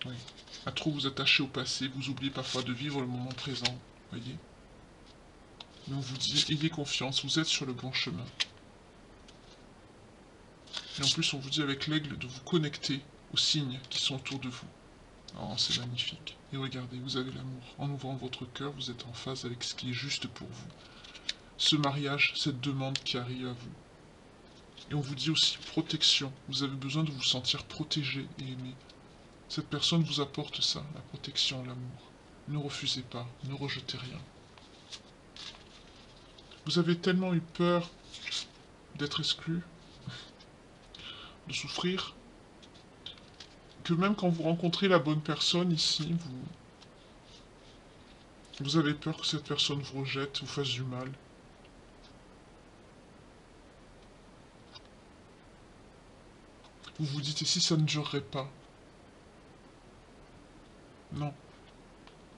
Oui. À trop vous attacher au passé, vous oubliez parfois de vivre le moment présent. Voyez. Mais on vous dit, ayez confiance, vous êtes sur le bon chemin. Et en plus, on vous dit avec l'aigle de vous connecter aux signes qui sont autour de vous. Oh, c'est magnifique. Et regardez, vous avez l'amour. En ouvrant votre cœur, vous êtes en phase avec ce qui est juste pour vous. Ce mariage, cette demande qui arrive à vous. Et on vous dit aussi protection. Vous avez besoin de vous sentir protégé et aimé. Cette personne vous apporte ça, la protection, l'amour. Ne refusez pas, ne rejetez rien. Vous avez tellement eu peur d'être exclu, de souffrir, que même quand vous rencontrez la bonne personne ici, vous avez peur que cette personne vous rejette, vous fasse du mal. Vous vous dites, et si ça ne durerait pas? Non,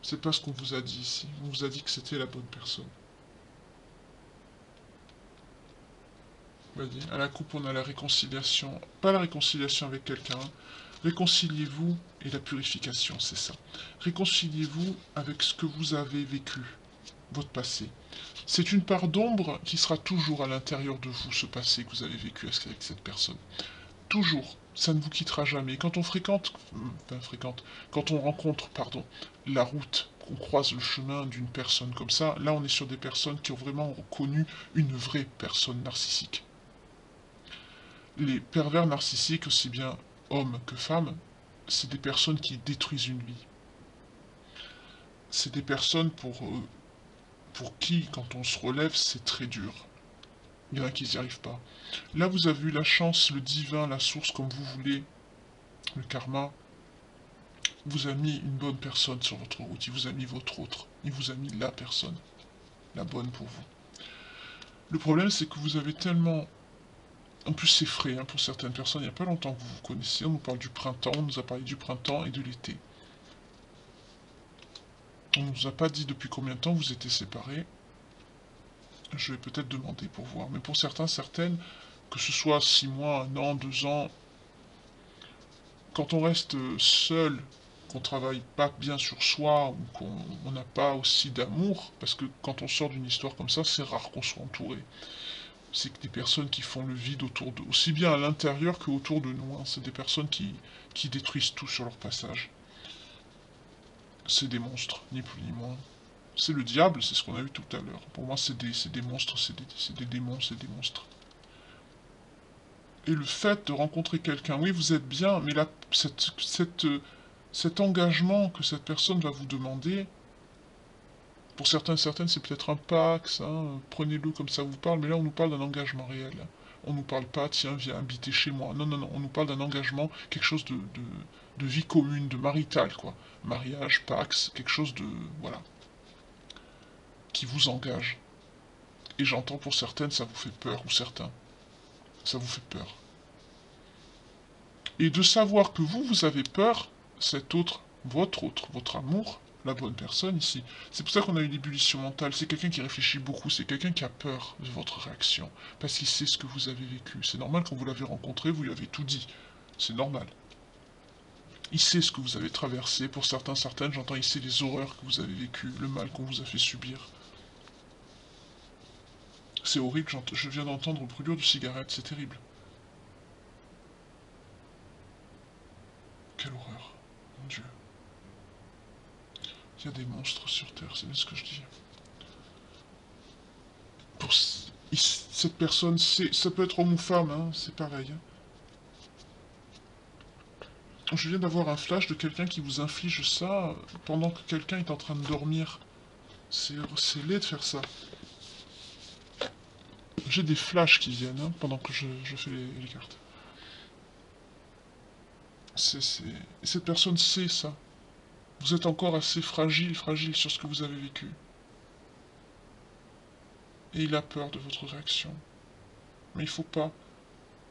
c'est pas ce qu'on vous a dit ici. On vous a dit que c'était la bonne personne. Vous voyez, à la coupe, on a la réconciliation. Pas la réconciliation avec quelqu'un. Réconciliez-vous et la purification, c'est ça. Réconciliez-vous avec ce que vous avez vécu, votre passé. C'est une part d'ombre qui sera toujours à l'intérieur de vous, ce passé que vous avez vécu avec cette personne. Toujours. Ça ne vous quittera jamais. Quand on quand on rencontre, pardon, la route, qu'on croise le chemin d'une personne comme ça, là on est sur des personnes qui ont vraiment reconnu une vraie personne narcissique. Les pervers narcissiques, aussi bien hommes que femmes, c'est des personnes qui détruisent une vie. C'est des personnes pour qui, quand on se relève, c'est très dur. Il y en a qui n'y arrivent pas. Là, vous avez eu la chance, le divin, la source, comme vous voulez, le karma, vous a mis une bonne personne sur votre route. Il vous a mis votre autre. Il vous a mis la personne, la bonne pour vous. Le problème, c'est que vous avez tellement... En plus, c'est frais hein, pour certaines personnes. Il n'y a pas longtemps que vous vous connaissez. On nous parle du printemps. On nous a parlé du printemps et de l'été. On ne nous a pas dit depuis combien de temps vous étiez séparés. Je vais peut-être demander pour voir. Mais pour certains, certaines, que ce soit 6 mois, 1 an, 2 ans, quand on reste seul, qu'on travaille pas bien sur soi, ou qu'on n'a pas aussi d'amour, parce que quand on sort d'une histoire comme ça, c'est rare qu'on soit entouré. C'est que des personnes qui font le vide autour de, aussi bien à l'intérieur que autour de nous. Hein. C'est des personnes qui détruisent tout sur leur passage. C'est des monstres, ni plus ni moins. C'est le diable, c'est ce qu'on a vu tout à l'heure. Pour moi, c'est des monstres, c'est des démons, c'est des monstres. Et le fait de rencontrer quelqu'un, oui, vous êtes bien, mais là, cet engagement que cette personne va vous demander, pour certains et certaines, c'est peut-être un Pax, hein, prenez-le comme ça vous parle, mais là, on nous parle d'un engagement réel. On nous parle pas, tiens, viens habiter chez moi. Non, non, non, on nous parle d'un engagement, quelque chose de vie commune, de marital, quoi. Mariage, Pax, quelque chose de, voilà, qui vous engage. Et j'entends pour certaines, ça vous fait peur, ou certains, ça vous fait peur. Et de savoir que vous avez peur, cet autre, votre amour, la bonne personne ici. C'est pour ça qu'on a une ébullition mentale. C'est quelqu'un qui réfléchit beaucoup, c'est quelqu'un qui a peur de votre réaction. Parce qu'il sait ce que vous avez vécu. C'est normal, quand vous l'avez rencontré, vous lui avez tout dit. C'est normal. Il sait ce que vous avez traversé. Pour certains, certaines, j'entends, il sait les horreurs que vous avez vécues, le mal qu'on vous a fait subir. C'est horrible, je viens d'entendre brûlure de cigarette, c'est terrible. Quelle horreur. Mon Dieu. Il y a des monstres sur Terre, c'est bien ce que je dis. Pour cette personne, ça peut être homme ou femme, hein, c'est pareil. Hein. Je viens d'avoir un flash de quelqu'un qui vous inflige ça pendant que quelqu'un est en train de dormir. C'est laid de faire ça. J'ai des flashs qui viennent hein, pendant que je fais les cartes. Cette personne sait ça. Vous êtes encore assez fragile sur ce que vous avez vécu. Et il a peur de votre réaction. Mais il faut pas.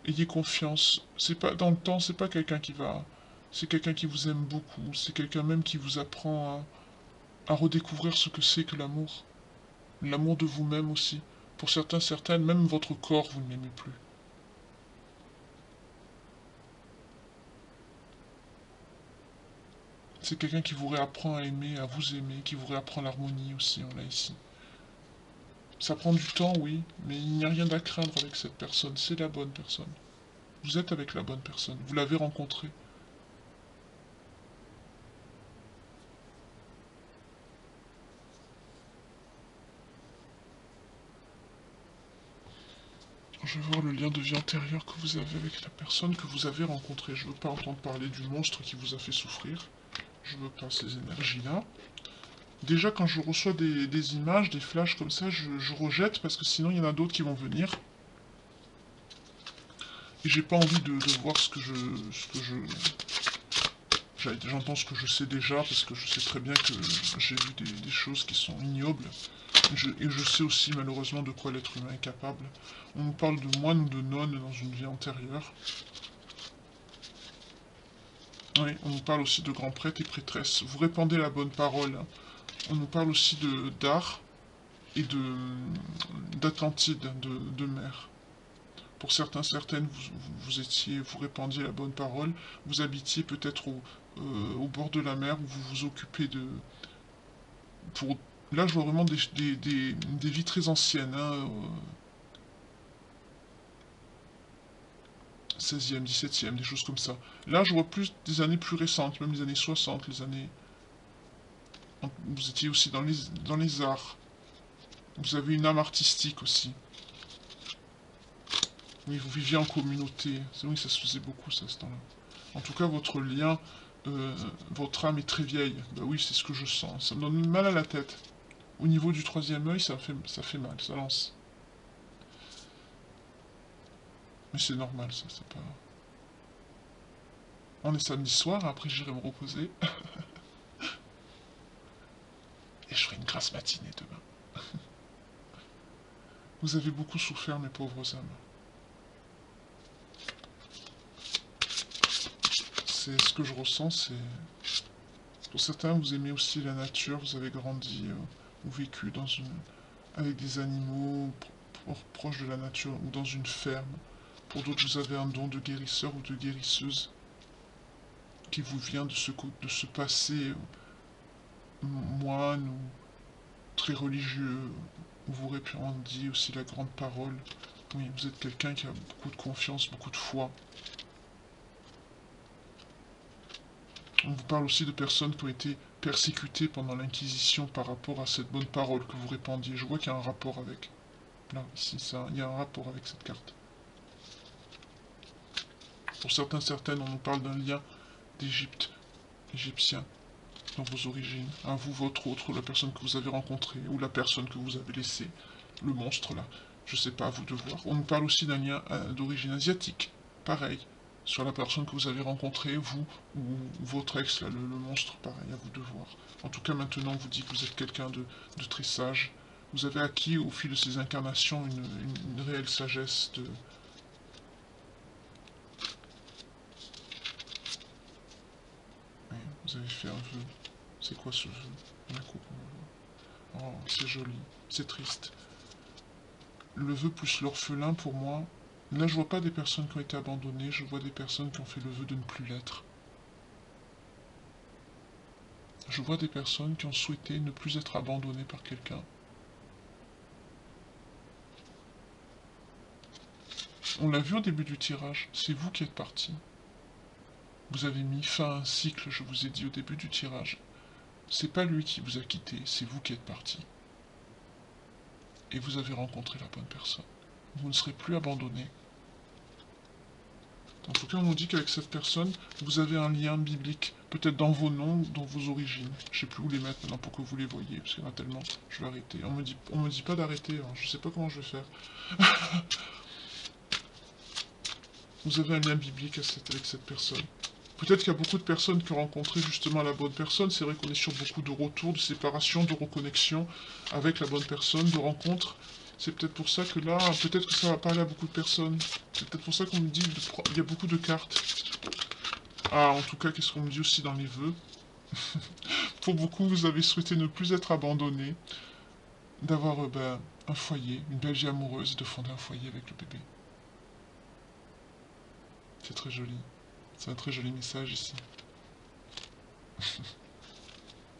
Ayez confiance. C'est pas dans le temps, c'est pas quelqu'un qui va. C'est quelqu'un qui vous aime beaucoup. C'est quelqu'un même qui vous apprend à redécouvrir ce que c'est que l'amour. L'amour de vous-même aussi. Pour certains, certaines, même votre corps, vous ne l'aimez plus. C'est quelqu'un qui vous réapprend à aimer, à vous aimer, qui vous réapprend l'harmonie aussi, on l'a ici. Ça prend du temps, oui, mais il n'y a rien à craindre avec cette personne, c'est la bonne personne. Vous êtes avec la bonne personne, vous l'avez rencontrée. Je vais voir le lien de vie antérieur que vous avez avec la personne que vous avez rencontrée. Je ne veux pas entendre parler du monstre qui vous a fait souffrir. Je veux pas ces énergies-là. Déjà, quand je reçois des images, des flashs comme ça, je rejette parce que sinon il y en a d'autres qui vont venir. Et j'ai pas envie de voir j'entends ce que je sais déjà parce que je sais très bien que j'ai vu des choses qui sont ignobles. Et je sais aussi malheureusement de quoi l'être humain est capable. On nous parle de moine ou de nonne dans une vie antérieure. Oui, on nous parle aussi de grands prêtres et prêtresses. Vous répandez la bonne parole. On nous parle aussi d'art et d'Atlantide, de mer. Pour certains, certaines, vous répandiez la bonne parole. Vous habitiez peut-être au bord de la mer où vous vous occupez de... Pour, là, je vois vraiment des vies très anciennes. Hein, 16e, 17e, des choses comme ça. Là, je vois plus des années plus récentes, même les années 60, les années... Vous étiez aussi dans les arts. Vous avez une âme artistique aussi. Oui, vous viviez en communauté. Oui, ça se faisait beaucoup, ça, ce temps-là. En tout cas, votre lien, votre âme est très vieille. Bah oui, c'est ce que je sens. Ça me donne mal à la tête. Au niveau du troisième œil, ça fait mal, ça lance. Mais c'est normal, ça, c'est pas... On est samedi soir, après j'irai me reposer. Et je ferai une grasse matinée demain. Vous avez beaucoup souffert, mes pauvres âmes. C'est ce que je ressens, c'est... Pour certains, vous aimez aussi la nature, vous avez grandi ou vécu avec des animaux proches de la nature ou dans une ferme. Pour d'autres, vous avez un don de guérisseur ou de guérisseuse qui vous vient de ce passé moine ou très religieux, où vous répandiez aussi la grande parole. Oui, vous êtes quelqu'un qui a beaucoup de confiance, beaucoup de foi. On vous parle aussi de personnes qui ont été persécutées pendant l'Inquisition par rapport à cette bonne parole que vous répandiez. Je vois qu'il y a un rapport avec. Là, ici, ça, il y a un rapport avec cette carte. Pour certains, certaines, on nous parle d'un lien d'Égypte, égyptien, dans vos origines. À vous, votre autre, la personne que vous avez rencontrée, ou la personne que vous avez laissée, le monstre là. Je sais pas, à vous de voir. On nous parle aussi d'un lien d'origine asiatique. Pareil. Sur la personne que vous avez rencontrée, vous, ou votre ex, là, le monstre, pareil, à vous de voir. En tout cas, maintenant, on vous dit que vous êtes quelqu'un de très sage. Vous avez acquis, au fil de ces incarnations, une réelle sagesse de... Oui, vous avez fait un vœu. C'est quoi ce vœu? La coupe, on va voir. Oh, c'est joli. C'est triste. Le vœu plus l'orphelin, pour moi... Là, je vois pas des personnes qui ont été abandonnées, je vois des personnes qui ont fait le vœu de ne plus l'être. Je vois des personnes qui ont souhaité ne plus être abandonnées par quelqu'un. On l'a vu au début du tirage, c'est vous qui êtes parti. Vous avez mis fin à un cycle, je vous ai dit au début du tirage. C'est pas lui qui vous a quitté, c'est vous qui êtes parti. Et vous avez rencontré la bonne personne. Vous ne serez plus abandonné. En tout cas, on nous dit qu'avec cette personne, vous avez un lien biblique, peut-être dans vos noms, dans vos origines. Je sais plus où les mettre maintenant pour que vous les voyez, parce qu'il y en a tellement. Je vais arrêter. On me dit pas d'arrêter, hein. Je sais pas comment je vais faire. Vous avez un lien biblique avec cette personne. Peut-être qu'il y a beaucoup de personnes qui ont rencontré justement la bonne personne. C'est vrai qu'on est sur beaucoup de retours, de séparation, de reconnexion avec la bonne personne, de rencontres. C'est peut-être pour ça que là, peut-être que ça va parler à beaucoup de personnes. C'est peut-être pour ça qu'on me dit qu'il y a beaucoup de cartes. Ah, en tout cas, qu'est-ce qu'on me dit aussi dans les vœux? Pour beaucoup, vous avez souhaité ne plus être abandonné, d'avoir un foyer, une belle vie amoureuse, de fonder un foyer avec le bébé. C'est très joli. C'est un très joli message ici.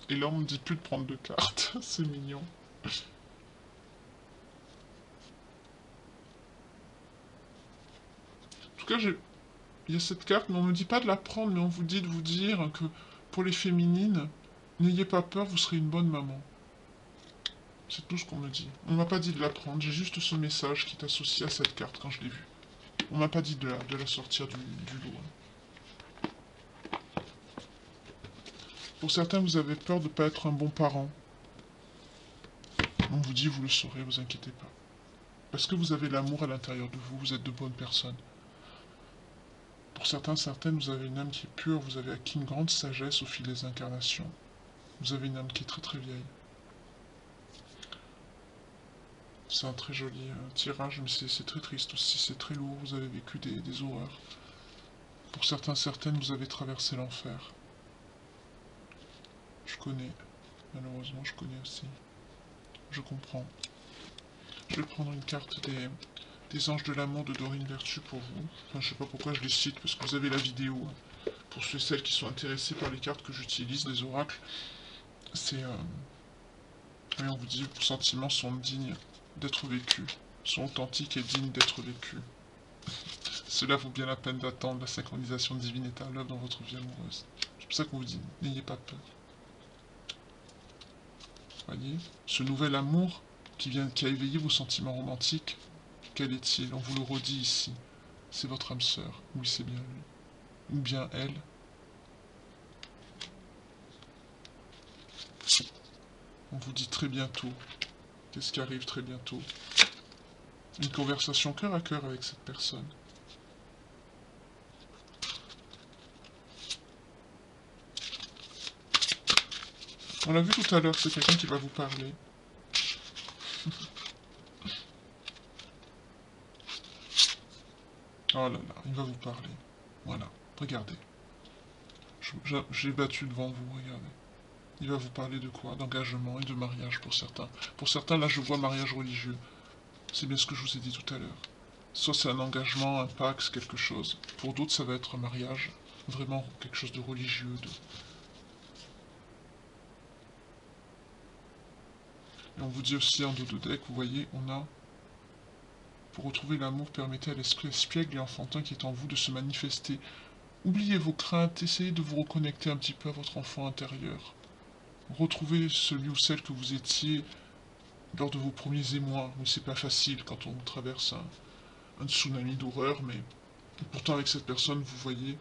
Et là, on me dit plus de prendre de cartes. C'est mignon. En tout cas, il y a cette carte, mais on ne me dit pas de la prendre, mais on vous dit de vous dire que pour les féminines, n'ayez pas peur, vous serez une bonne maman. C'est tout ce qu'on me dit. On m'a pas dit de la prendre, j'ai juste ce message qui est associé à cette carte quand je l'ai vue. On m'a pas dit de la sortir du lot. Pour certains, vous avez peur de ne pas être un bon parent. On vous dit, vous le saurez, vous inquiétez pas. Parce que vous avez l'amour à l'intérieur de vous, vous êtes de bonnes personnes. Pour certains, certaines, vous avez une âme qui est pure, vous avez acquis une grande sagesse au fil des incarnations. Vous avez une âme qui est très très vieille. C'est un très joli tirage, mais c'est très triste aussi, c'est très lourd, vous avez vécu des horreurs. Pour certains, certaines, vous avez traversé l'enfer. Je connais, malheureusement, je connais aussi. Je comprends. Je vais prendre une carte des anges de l'amour de Dorine Vertu pour vous. Enfin, je sais pas pourquoi je les cite, parce que vous avez la vidéo. Pour ceux et celles qui sont intéressés par les cartes que j'utilise, les oracles, c'est... oui, on vous dit, vos sentiments sont dignes d'être vécus, sont authentiques et dignes d'être vécus. Cela vaut bien la peine d'attendre, la synchronisation divine est à l'œuvre dans votre vie amoureuse. C'est pour ça qu'on vous dit, n'ayez pas peur. Voyez, ce nouvel amour qui a éveillé vos sentiments romantiques, quel est-il? On vous le redit ici. C'est votre âme sœur. Oui, c'est bien lui. Ou bien elle. On vous dit très bientôt. Qu'est-ce qui arrive très bientôt? Une conversation cœur à cœur avec cette personne. On l'a vu tout à l'heure, c'est quelqu'un qui va vous parler. Oh là là, il va vous parler. Voilà, regardez. J'ai battu devant vous, regardez. Il va vous parler de quoi? D'engagement et de mariage pour certains. Pour certains, là, je vois mariage religieux. C'est bien ce que je vous ai dit tout à l'heure. Soit c'est un engagement, un pacte, quelque chose. Pour d'autres, ça va être un mariage. Vraiment quelque chose de religieux. Et on vous dit aussi en dos de deck, vous voyez, on a... Pour retrouver l'amour, permettez à l'esprit espiègle et enfantin qui est en vous de se manifester. Oubliez vos craintes, essayez de vous reconnecter un petit peu à votre enfant intérieur. Retrouvez celui ou celle que vous étiez lors de vos premiers émois. Oui, c'est pas facile quand on traverse un tsunami d'horreur, mais pourtant avec cette personne, vous voyez,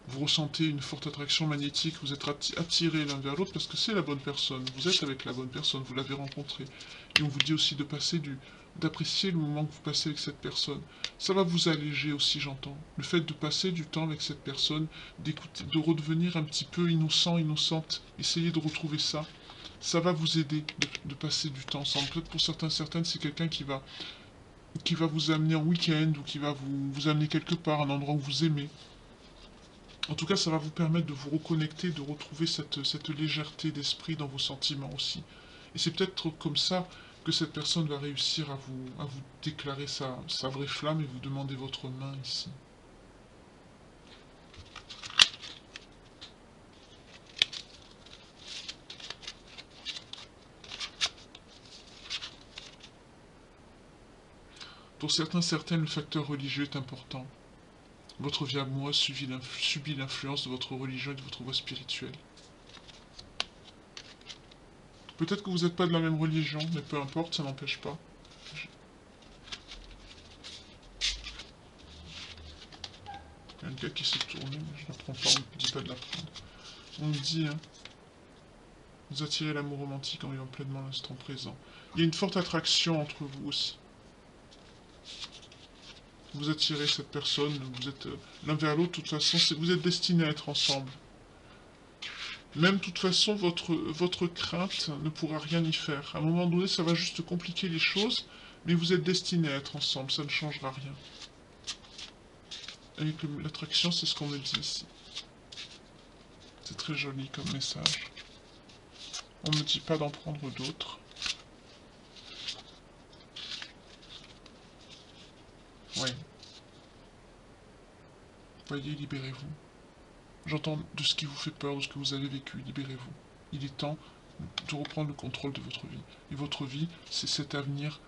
vous ressentez une forte attraction magnétique, vous êtes attirés l'un vers l'autre parce que c'est la bonne personne, vous êtes avec la bonne personne, vous l'avez rencontrée. Et on vous dit aussi de d'apprécier le moment que vous passez avec cette personne. Ça va vous alléger aussi, j'entends. Le fait de passer du temps avec cette personne, d'écouter, de redevenir un petit peu innocent, innocente, essayez de retrouver ça. Ça va vous aider de passer du temps ensemble. Peut-être pour certains, certaines, c'est quelqu'un qui va vous amener en week-end ou qui va vous amener quelque part, un endroit où vous aimez. En tout cas, ça va vous permettre de vous reconnecter, de retrouver cette légèreté d'esprit dans vos sentiments aussi. Et c'est peut-être comme ça que cette personne va réussir à vous déclarer sa vraie flamme et vous demander votre main ici. Pour certains, certaines, le facteur religieux est important. Votre vie amoureuse subit l'influence de votre religion et de votre voie spirituelle. Peut-être que vous n'êtes pas de la même religion, mais peu importe, ça n'empêche pas. Il y a un gars qui s'est tourné, mais je ne la prends pas, on ne dit pas de la prendre. On me dit, hein, vous attirez l'amour romantique en vivant pleinement l'instant présent. Il y a une forte attraction entre vous aussi. Vous attirez cette personne, vous êtes l'un vers l'autre, de toute façon, vous êtes destinés à être ensemble. Même de toute façon, votre crainte ne pourra rien y faire. À un moment donné, ça va juste compliquer les choses, mais vous êtes destinés à être ensemble, ça ne changera rien. Avec l'attraction, c'est ce qu'on me dit ici. C'est très joli comme message. On ne me dit pas d'en prendre d'autres. Ouais. Voyez, libérez-vous. J'entends de ce qui vous fait peur, de ce que vous avez vécu, libérez-vous. Il est temps de reprendre le contrôle de votre vie. Et votre vie, c'est cet avenir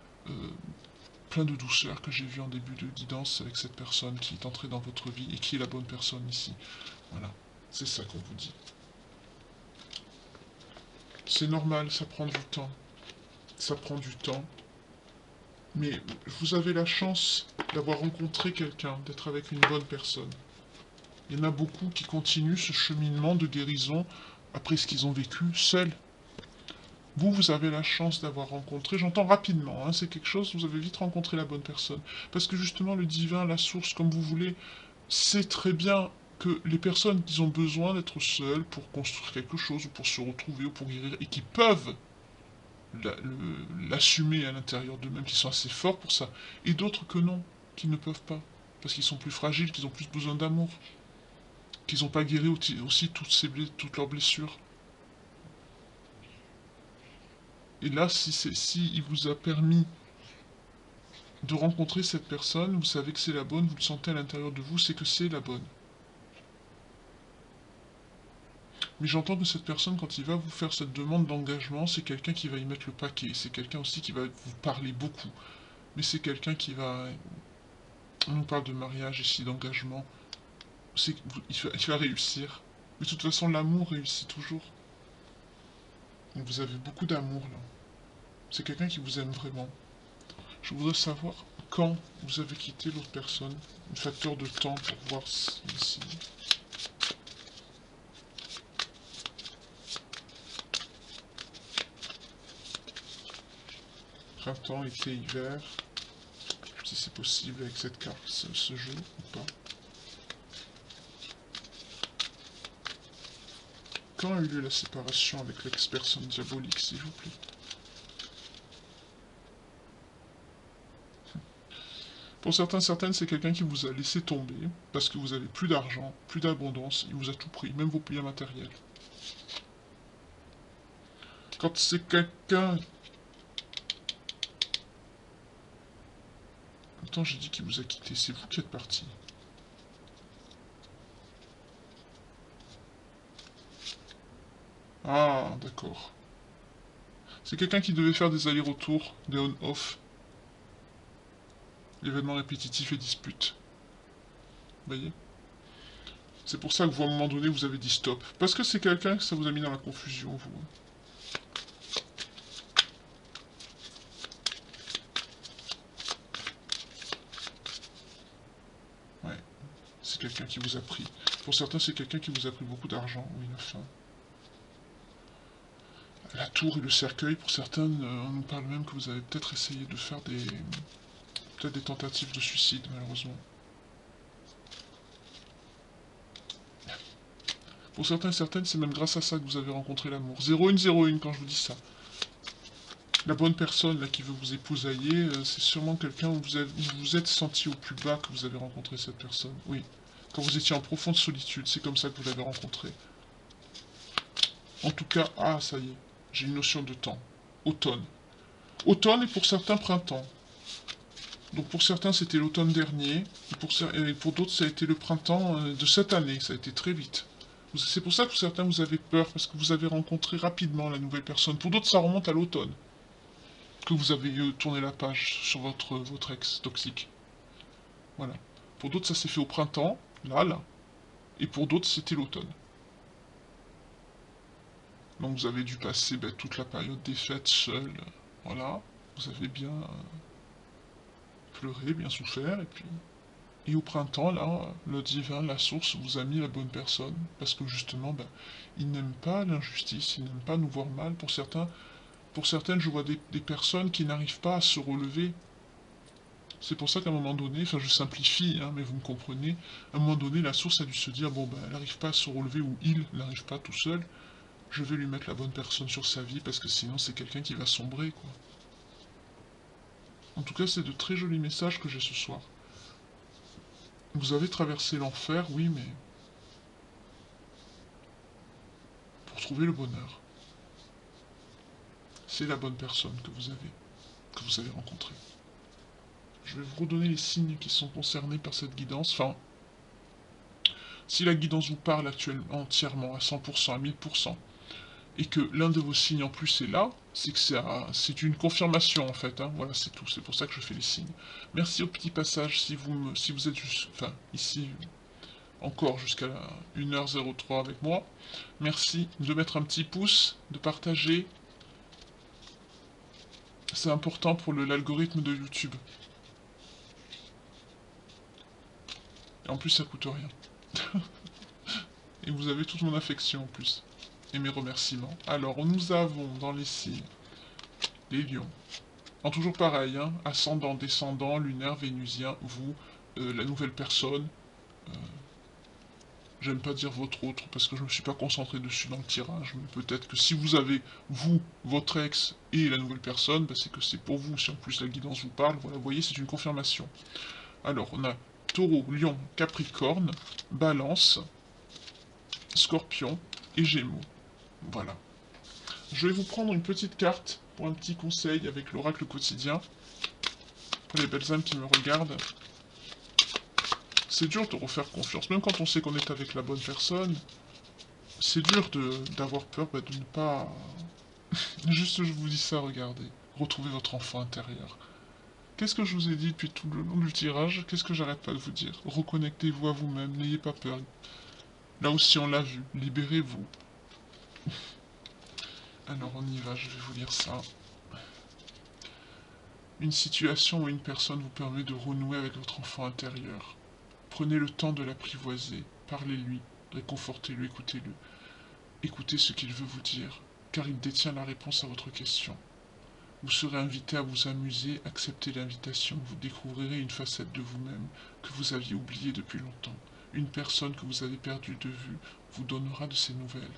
plein de douceur que j'ai vu en début de guidance avec cette personne qui est entrée dans votre vie et qui est la bonne personne ici. Voilà, c'est ça qu'on vous dit. C'est normal, ça prend du temps. Ça prend du temps. Mais vous avez la chance d'avoir rencontré quelqu'un, d'être avec une bonne personne. Il y en a beaucoup qui continuent ce cheminement de guérison après ce qu'ils ont vécu seuls. Vous avez la chance d'avoir rencontré, j'entends rapidement, hein, c'est quelque chose, vous avez vite rencontré la bonne personne. Parce que justement, le divin, la source, comme vous voulez, sait très bien que les personnes qui ont besoin d'être seules pour construire quelque chose, ou pour se retrouver, ou pour guérir, et qui peuvent l'assumer à l'intérieur d'eux-mêmes, qui sont assez forts pour ça, et d'autres que non, qui ne peuvent pas, parce qu'ils sont plus fragiles, qu'ils ont plus besoin d'amour, qu'ils n'ont pas guéri aussi toutes leurs blessures. Et là, si il vous a permis de rencontrer cette personne, vous savez que c'est la bonne, vous le sentez à l'intérieur de vous, c'est que c'est la bonne. Mais j'entends que cette personne, quand il va vous faire cette demande d'engagement, c'est quelqu'un qui va y mettre le paquet, c'est quelqu'un aussi qui va vous parler beaucoup. Mais c'est quelqu'un qui va... On nous parle de mariage ici, d'engagement. Il va réussir. Mais de toute façon, l'amour réussit toujours. Donc vous avez beaucoup d'amour là. C'est quelqu'un qui vous aime vraiment. Je voudrais savoir quand vous avez quitté l'autre personne. Un facteur de temps pour voir ici. Printemps, été, hiver. Si c'est possible avec cette carte, ce jeu ou pas. Quand a eu lieu la séparation avec l'ex-personne diabolique, s'il vous plaît? Pour certains, certaines, c'est quelqu'un qui vous a laissé tomber parce que vous avez plus d'argent, plus d'abondance, il vous a tout pris, même vos biens matériels. Quand c'est quelqu'un... Attends, j'ai dit qu'il vous a quitté, c'est vous qui êtes parti. Ah, d'accord. C'est quelqu'un qui devait faire des allers-retours, des on-off. L'événement répétitif et dispute. Vous voyez? C'est pour ça que vous, à un moment donné, vous avez dit stop. Parce que c'est quelqu'un que ça vous a mis dans la confusion, vous. Ouais. C'est quelqu'un qui vous a pris. Pour certains, c'est quelqu'un qui vous a pris beaucoup d'argent. Oui, enfin. La tour et le cercueil, pour certains, on nous parle même que vous avez peut-être essayé de faire peut-être des tentatives de suicide, malheureusement. Pour certains et certaines, c'est même grâce à ça que vous avez rencontré l'amour. 0101 quand je vous dis ça. La bonne personne là qui veut vous épousailler, c'est sûrement quelqu'un où vous vous êtes senti au plus bas que vous avez rencontré cette personne. Oui. Quand vous étiez en profonde solitude, c'est comme ça que vous l'avez rencontré. En tout cas, ah ça y est, j'ai une notion de temps. Automne. Automne et pour certains printemps. Donc pour certains c'était l'automne dernier, et pour d'autres ça a été le printemps de cette année, ça a été très vite. C'est pour ça que pour certains vous avez peur, parce que vous avez rencontré rapidement la nouvelle personne. Pour d'autres ça remonte à l'automne, que vous avez tourné la page sur votre ex toxique. Voilà. Pour d'autres ça s'est fait au printemps, là. Et pour d'autres c'était l'automne. Donc vous avez dû passer toute la période des fêtes seul. Voilà. Vous avez bien pleuré, bien souffert, et puis... Et au printemps, là, le divin, la source, vous a mis la bonne personne. Parce que justement, il n'aime pas l'injustice, il n'aime pas nous voir mal. Pour certaines, je vois des personnes qui n'arrivent pas à se relever. C'est pour ça qu'à un moment donné, enfin je simplifie, hein, mais vous me comprenez, à un moment donné, la source a dû se dire, bon elle n'arrive pas à se relever, ou il n'arrive pas tout seul, je vais lui mettre la bonne personne sur sa vie, parce que sinon c'est quelqu'un qui va sombrer, quoi. En tout cas, c'est de très jolis messages que j'ai ce soir. Vous avez traversé l'enfer, oui, mais pour trouver le bonheur. C'est la bonne personne que vous avez rencontrée. Je vais vous redonner les signes qui sont concernés par cette guidance. Enfin, si la guidance vous parle actuellement entièrement, à 100%, à 1000%, et que l'un de vos signes en plus est là, c'est que c'est une confirmation en fait, hein. Voilà, c'est tout, c'est pour ça que je fais les signes. Merci au petit passage, si vous êtes juste, enfin, ici, encore jusqu'à 1h03 avec moi. Merci de mettre un petit pouce, de partager. C'est important pour l'algorithme de YouTube. Et en plus, ça coûte rien. Et vous avez toute mon affection en plus. Et mes remerciements. Alors, nous avons dans les signes les lions. En toujours pareil, hein, ascendant, descendant, lunaire, vénusien, vous, la nouvelle personne. Euh, J'aime pas dire votre autre parce que je ne me suis pas concentré dessus dans le tirage, mais peut-être que si vous avez, vous, votre ex et la nouvelle personne, bah c'est que c'est pour vous. Si en plus la guidance vous parle, voilà, vous voyez, c'est une confirmation. Alors, on a Taureau, Lion, Capricorne, Balance, Scorpion et Gémeaux. Voilà. Je vais vous prendre une petite carte pour un petit conseil avec l'oracle quotidien. Pour les belles âmes qui me regardent. C'est dur de refaire confiance, même quand on sait qu'on est avec la bonne personne. C'est dur d'avoir peur de ne pas... Juste, je vous dis ça, regardez. Retrouvez votre enfant intérieur. Qu'est-ce que je vous ai dit depuis tout le long du tirage? Qu'est-ce que j'arrête pas de vous dire? Reconnectez-vous à vous-même, n'ayez pas peur. Là aussi, on l'a vu. Libérez-vous. Alors, on y va, je vais vous lire ça. Une situation ou une personne vous permet de renouer avec votre enfant intérieur. Prenez le temps de l'apprivoiser. Parlez-lui, réconfortez-le, écoutez-le. Écoutez ce qu'il veut vous dire, car il détient la réponse à votre question. Vous serez invité à vous amuser, acceptez l'invitation, vous découvrirez une facette de vous-même que vous aviez oubliée depuis longtemps. Une personne que vous avez perdue de vue vous donnera de ses nouvelles.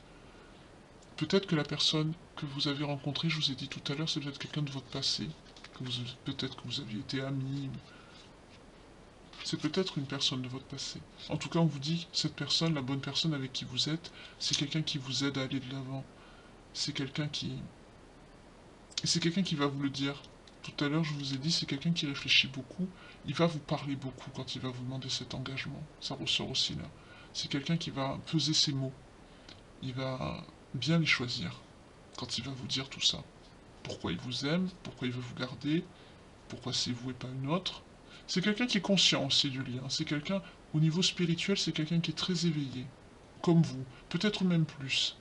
Peut-être que la personne que vous avez rencontrée, je vous ai dit tout à l'heure, c'est peut-être quelqu'un de votre passé, peut-être que vous aviez été ami, c'est peut-être une personne de votre passé. En tout cas, on vous dit, cette personne, la bonne personne avec qui vous êtes, c'est quelqu'un qui vous aide à aller de l'avant. C'est quelqu'un qui... Et c'est quelqu'un qui va vous le dire. Tout à l'heure, je vous ai dit, c'est quelqu'un qui réfléchit beaucoup. Il va vous parler beaucoup quand il va vous demander cet engagement. Ça ressort aussi là. C'est quelqu'un qui va peser ses mots. Il va bien les choisir quand il va vous dire tout ça. Pourquoi il vous aime, pourquoi il veut vous garder, pourquoi c'est vous et pas une autre. C'est quelqu'un qui est conscient aussi du lien. C'est quelqu'un, au niveau spirituel, c'est quelqu'un qui est très éveillé. Comme vous. Peut-être même plus.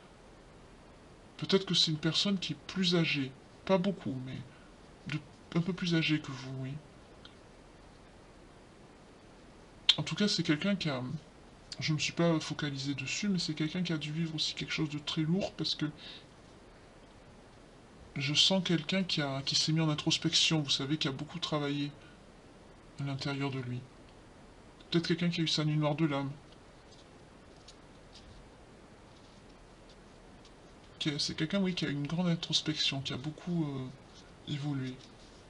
Peut-être que c'est une personne qui est plus âgée. Pas beaucoup, mais un peu plus âgée que vous, oui. En tout cas, c'est quelqu'un qui a... Je ne me suis pas focalisé dessus, mais c'est quelqu'un qui a dû vivre aussi quelque chose de très lourd, parce que je sens quelqu'un qui s'est mis en introspection, vous savez, qui a beaucoup travaillé à l'intérieur de lui. Peut-être quelqu'un qui a eu sa nuit noire de l'âme. C'est quelqu'un, oui, qui a une grande introspection, qui a beaucoup évolué,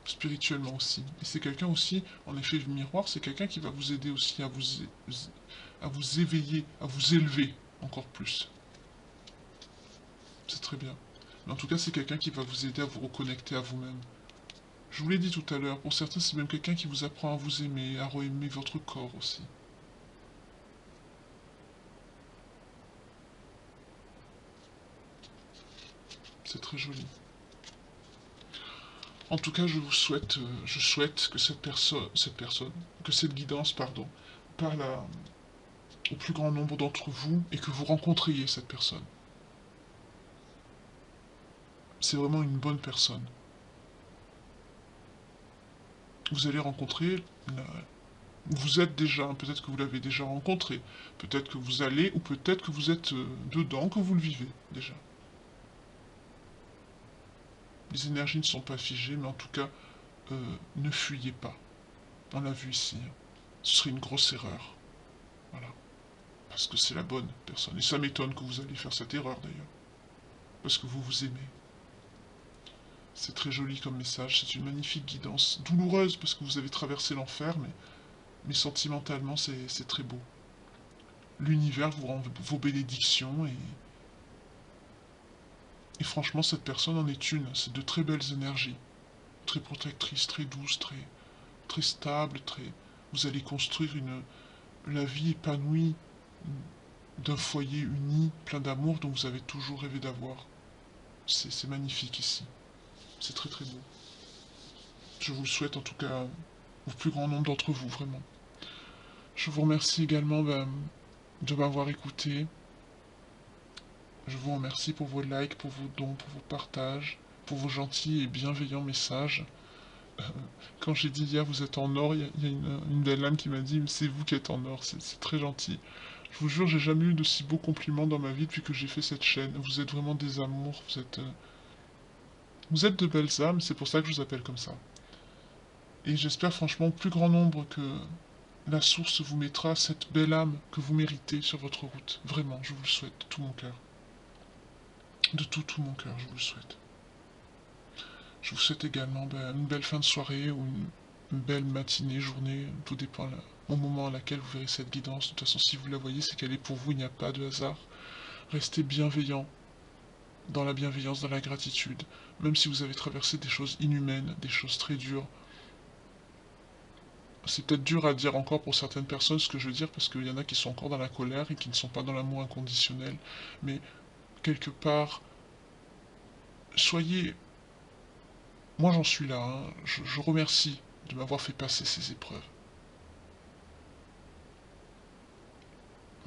spirituellement aussi. Et c'est quelqu'un aussi, en effet, le miroir, c'est quelqu'un qui va vous aider aussi à vous éveiller, à vous élever encore plus. C'est très bien. Mais en tout cas, c'est quelqu'un qui va vous aider à vous reconnecter à vous-même. Je vous l'ai dit tout à l'heure, pour certains, c'est même quelqu'un qui vous apprend à vous aimer, à re-aimer votre corps aussi. C'est très joli. En tout cas, je souhaite que que cette guidance, pardon, parle au plus grand nombre d'entre vous et que vous rencontriez cette personne. C'est vraiment une bonne personne. Vous allez rencontrer, vous êtes déjà, peut-être que vous l'avez déjà rencontré, peut-être que vous allez, ou peut-être que vous êtes dedans, que vous le vivez déjà. Les énergies ne sont pas figées, mais en tout cas, ne fuyez pas. On l'a vu ici. Ce serait une grosse erreur. Voilà. Parce que c'est la bonne personne. Et ça m'étonne que vous allez faire cette erreur d'ailleurs. Parce que vous vous aimez. C'est très joli comme message, c'est une magnifique guidance. Douloureuse parce que vous avez traversé l'enfer, mais sentimentalement c'est très beau. L'univers vous rend vos bénédictions et franchement cette personne en est une. C'est de très belles énergies. Très protectrice, très douce, très stable, vous allez construire la vie épanouie d'un foyer uni, plein d'amour dont vous avez toujours rêvé d'avoir. C'est magnifique ici. C'est très très beau. Je vous le souhaite en tout cas au plus grand nombre d'entre vous, vraiment. Je vous remercie également de m'avoir écouté. Je vous remercie pour vos likes, pour vos dons, pour vos partages, pour vos gentils et bienveillants messages. Euh, Quand j'ai dit hier vous êtes en or, il y a une belle âme qui m'a dit c'est vous qui êtes en or, c'est très gentil. Je vous jure, j'ai jamais eu de si beaux compliments dans ma vie depuis que j'ai fait cette chaîne. Vous êtes vraiment des amours, vous êtes de belles âmes, c'est pour ça que je vous appelle comme ça. Et j'espère franchement au plus grand nombre que la source vous mettra cette belle âme que vous méritez sur votre route. Vraiment, je vous le souhaite de tout mon cœur. De tout mon cœur, je vous le souhaite. Je vous souhaite également une belle fin de soirée ou une belle matinée, journée, tout dépend au moment à laquelle vous verrez cette guidance. De toute façon, si vous la voyez, c'est qu'elle est pour vous, il n'y a pas de hasard. Restez bienveillant, dans la bienveillance, dans la gratitude, même si vous avez traversé des choses inhumaines, des choses très dures. C'est peut-être dur à dire encore pour certaines personnes ce que je veux dire, parce qu'il y en a qui sont encore dans la colère et qui ne sont pas dans l'amour inconditionnel. Mais quelque part, soyez... Moi j'en suis là, hein. Je remercie de m'avoir fait passer ces épreuves.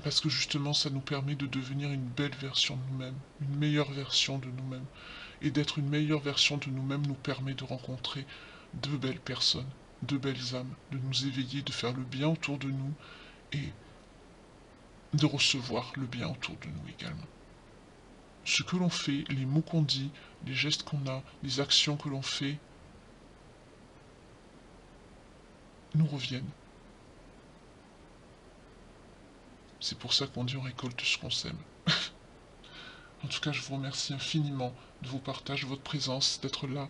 Parce que justement, ça nous permet de devenir une belle version de nous-mêmes, une meilleure version de nous-mêmes. Et d'être une meilleure version de nous-mêmes nous permet de rencontrer de belles personnes, de belles âmes, de nous éveiller, de faire le bien autour de nous et de recevoir le bien autour de nous également. Ce que l'on fait, les mots qu'on dit, les gestes qu'on a, les actions que l'on fait, nous reviennent. C'est pour ça qu'on dit on récolte ce qu'on sème. En tout cas, je vous remercie infiniment de vos partages, de votre présence, d'être là